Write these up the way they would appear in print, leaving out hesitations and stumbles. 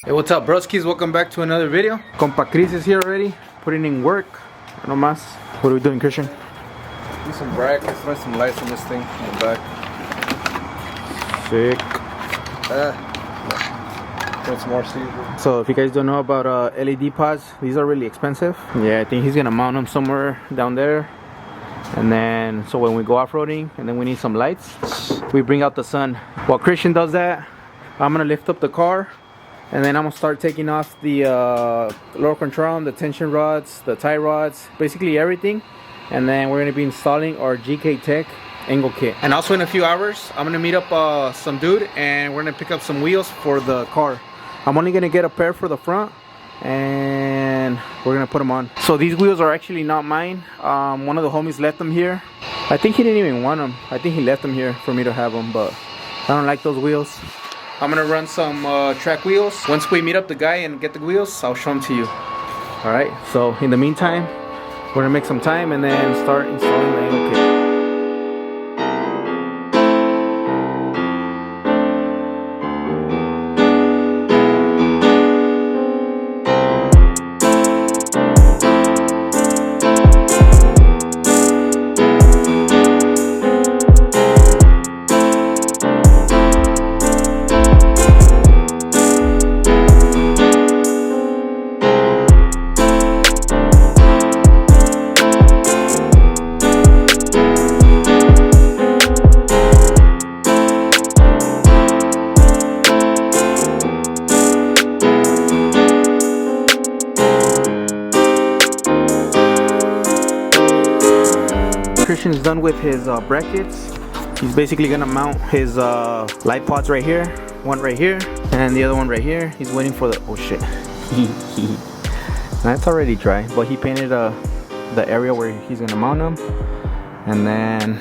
Hey, what's up, broskies? Welcome back to another video. Compa Chris is here already, putting in work. No mas. What are we doing, Christian? Do some brackets, run some lights on this thing in the back. Sick. Put some more seeds. So if you guys don't know about LED pods, these are really expensive. Yeah, I think he's gonna mount them somewhere down there. And then, so when we go off-roading and then we need some lights, we bring out the sun. While Christian does that, I'm gonna lift up the car and then I'm gonna start taking off the lower control arm, the tension rods, the tie rods, basically everything. And then we're gonna be installing our GKTECH angle kit. And also in a few hours, I'm gonna meet up some dude and we're gonna pick up some wheels for the car. I'm only gonna get a pair for the front and we're gonna put them on. So these wheels are actually not mine. One of the homies left them here. I think he didn't even want them. I think he left them here for me to have them, but I don't like those wheels. I'm gonna run some track wheels. Once we meet up the guy and get the wheels, I'll show them to you. All right, so in the meantime, we're gonna make some time and then start installing the angle kit. Christian's done with his brackets. He's basically gonna mount his light pods right here, one right here, and the other one right here. He's waiting for the, oh shit. That's already dry, but he painted the area where he's gonna mount them. And then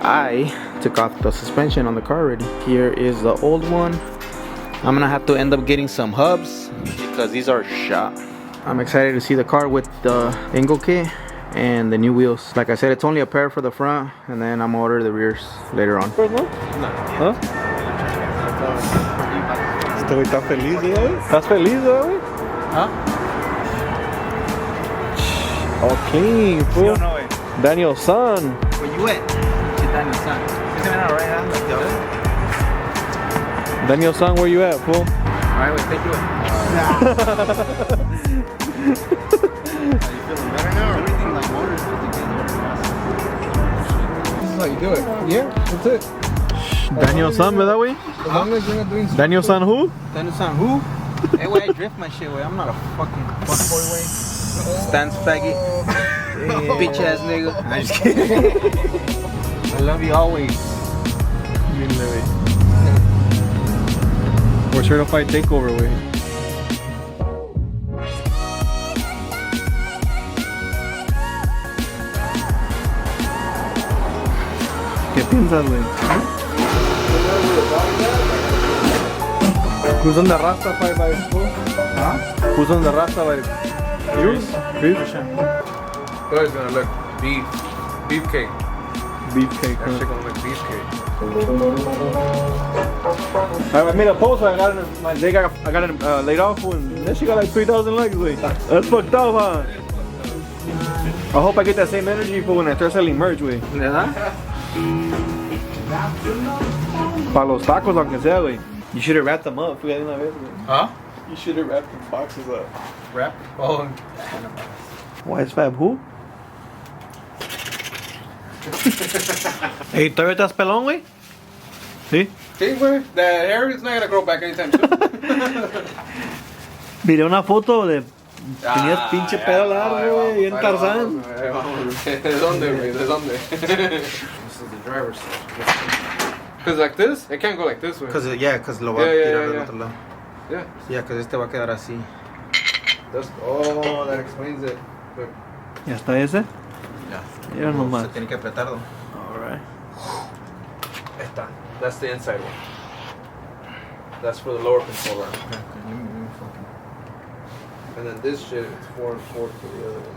I took off the suspension on the car already. Here is the old one. I'm gonna have to end up getting some hubs because these are shot. I'm excited to see the car with the angle kit and the new wheels. Like I said, it's only a pair for the front, and then I'm gonna order the rears later on. Huh? Este güey está feliz, güey. ¿Estás feliz, güey? Huh? Okay, fool. Daniel's son. Where you at? Daniel's son. He's coming out right now. Daniel's son, where you at, fool? Alright, wait, take you away. Are you feeling better now? Everything like water is supposed to get This is how you do it. Yeah, that's it. Daniel's son, ¿verdad, güey? As long as you're not doing Daniel's son who? Daniel's son who? Hey, way I drift my shit, way. I'm not a fucking fuckboy, way. Stance faggot. Bitch ass nigga. I'm just kidding. I love you always. You love it. We're certified takeover, way. ¿Qué piensas, güey? Who's on the Rasta by school? Huh? Who's on the Rasta by you? Chris? Oh, it's gonna look beefcake. Beefcake. That shit gonna look beefcake. I made a post. I got it laid off, and that shit got like 3,000 likes. Wait, that's fucked up, huh? I hope I get that same energy for when I start selling merch, wey. ¿Verdad? Pa los tacos, aunque sea, wey. You should have wrapped them up. Fíjate una vez, wey. Huh? You should have wrapped the boxes up. Wrap? Oh. Why is Fab who? Hey, ¿todavía estás pelón, güey? ¿Sí? Sí, güey. The hair is not gonna grow back anytime soon. Miré una foto de... Tenías pinche pelo largo, güey, bien Tarzán. ¿De dónde, güey? ¿De dónde? This is the driver's side. Because like this, it can't go like this, way. Because lo va a tirar del otro lado. Yeah. Yeah, because este va a quedar así. That explains it. Look. ¿Ya está ese? Ya. Mira nomás. Se tiene que apretarlo. Alright. Esta. That's the inside one. That's for the lower control arm. And then this shit is 4 and 4 for the other one.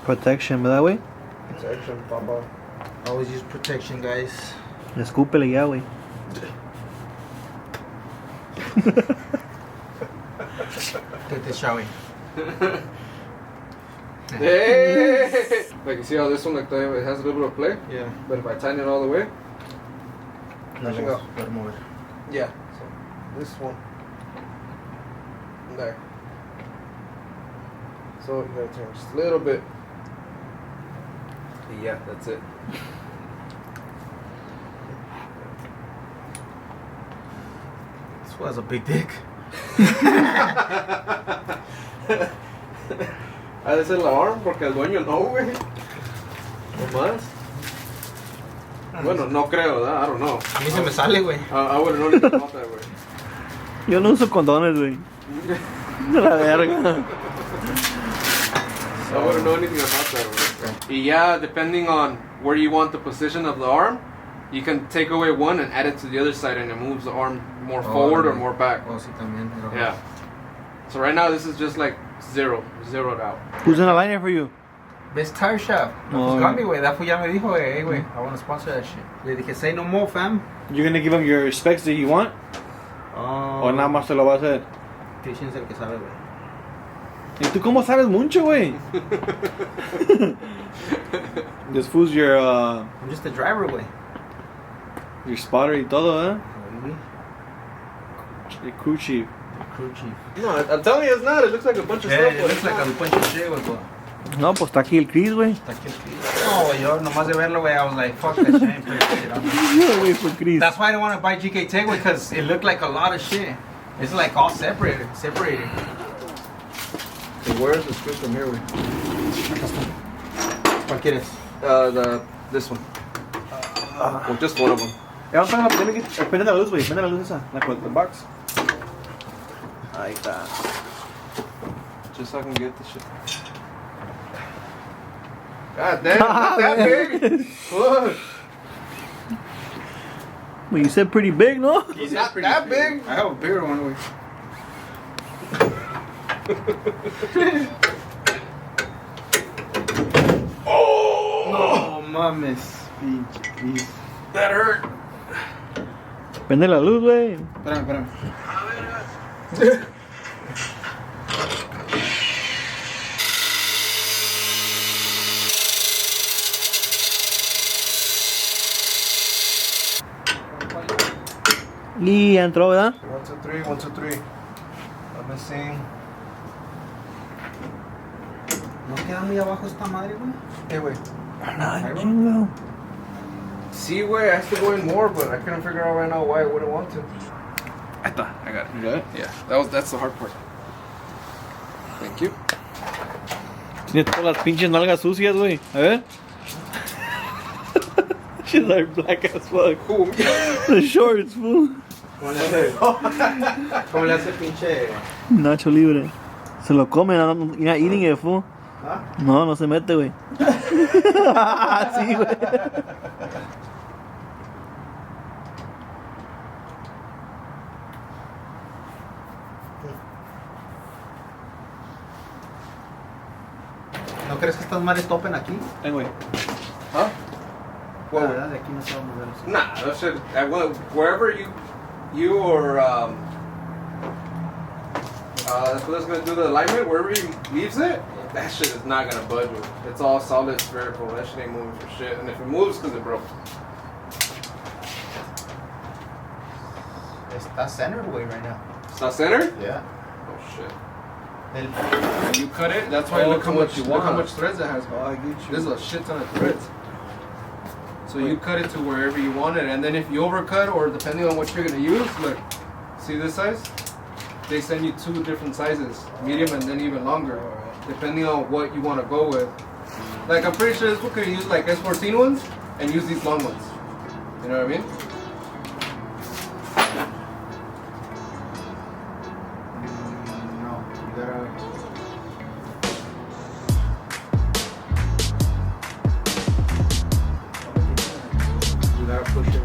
Protection, ¿verdad, güey? Protection, papa. Always use protection, guys. Escúpele ya, güey. this, shall we? Hey! Like you see how this one, like it has a little bit of play? Yeah. But if I tighten it all the way, Pushing up. Gotta move it. yeah. So this one. There. So you gotta turn just a little bit. Yeah, that's it. This was a big dick. Ha de ser la arm porque el dueño no, güey. ¿O más? Bueno, no creo, ¿verdad? I don't know. A mí se me sale, güey. I wouldn't know anything about that, güey. Yo no uso condones, güey. La verga. I wouldn't know anything about that, güey. Y ya, depending on where you want the position of the arm, you can take away one and add it to the other side and it moves the arm more forward or more back. Oh, sí, también. Yeah. So right now this is just like zeroed out. Who's in a liner for you? Best tire shop. Oh, Got me, güey. That fool ya me dijo, hey, güey, I want to sponsor that shit. Le dije, say no more, fam. You're gonna give him your specs that you want? ¿O nada más te lo va a hacer? Christian es el que sabe, güey. ¿Y tú cómo sabes mucho, güey? This fool's your I'm just a driver, güey. spotter y todo, ¿eh? Maybe. Your crew chief. Crew chief. No, I'm telling you it's not. It looks like a bunch of Yeah, stuff. it but looks it's like not. a bunch of shit, güey. No, pues está aquí el Chris, güey. Está aquí el Chris. No, güey, yo nomás de verlo, güey, I was like, fuck that shit. I ain't putting that shit on there. No, güey, por Chris. That's why I didn't want to buy GKTECH, because it looked like a lot of shit. It's like all separated. So where's the screw from here, güey? ¿Cuál quieres? This one. Well, just one of them. Vamos a prende la luz, güey. Prende la luz esa. La box. Ahí está. Just so I can get the shit. God damn, not that big. Look. Well, you said pretty big, no? It's not that big. I have a bigger one, güey. Oh! No mames. Pinche. That hurt. Prende la luz, güey. Espérame. Y ya entró, ¿verdad? 1, 2, 3, 1, 2, 3. I'm missing. ¿No queda muy abajo esta madre, güey? Hey, wait. Nada, chingo. See, way I have to go in more, but I couldn't figure out right now why I wouldn't want to. I got it. You got it? Yeah, that's the hard part. Thank you. Tiene todas las pinches nalgas sucias, güey. A ver. She's like black as fuck. Cool. The shorts, fool. ¿Cómo le hace pinche? Nacho libre. Se lo come, you're not eating it, fool. ¿Ah? No se mete, güey. Sí, güey. ¿No crees que estas madres topen aquí? Güey. Huh? La verdad, de aquí no se va a mover eso. Nah, that shit. Wherever you or that's gonna do the alignment. Wherever he leaves it, that shit is not gonna budge. It's all solid spherical. That shit ain't moving for shit. And if it moves, because it broke. Está centered, güey, right now. It's not centered. Yeah. Oh shit. El... You cut it. That's why Oh, look how to much what you look how want. much threads it has. Oh, I get you. There's a shit ton of threads. So you cut it to wherever you want it, and then if you overcut or depending on what you're gonna use, look, see this size? They send you 2 different sizes, medium and then even longer, depending on what you want to go with. Like I'm pretty sure this one could use like S14 ones and use these long ones. You know what I mean? No, you gotta... You gotta push it.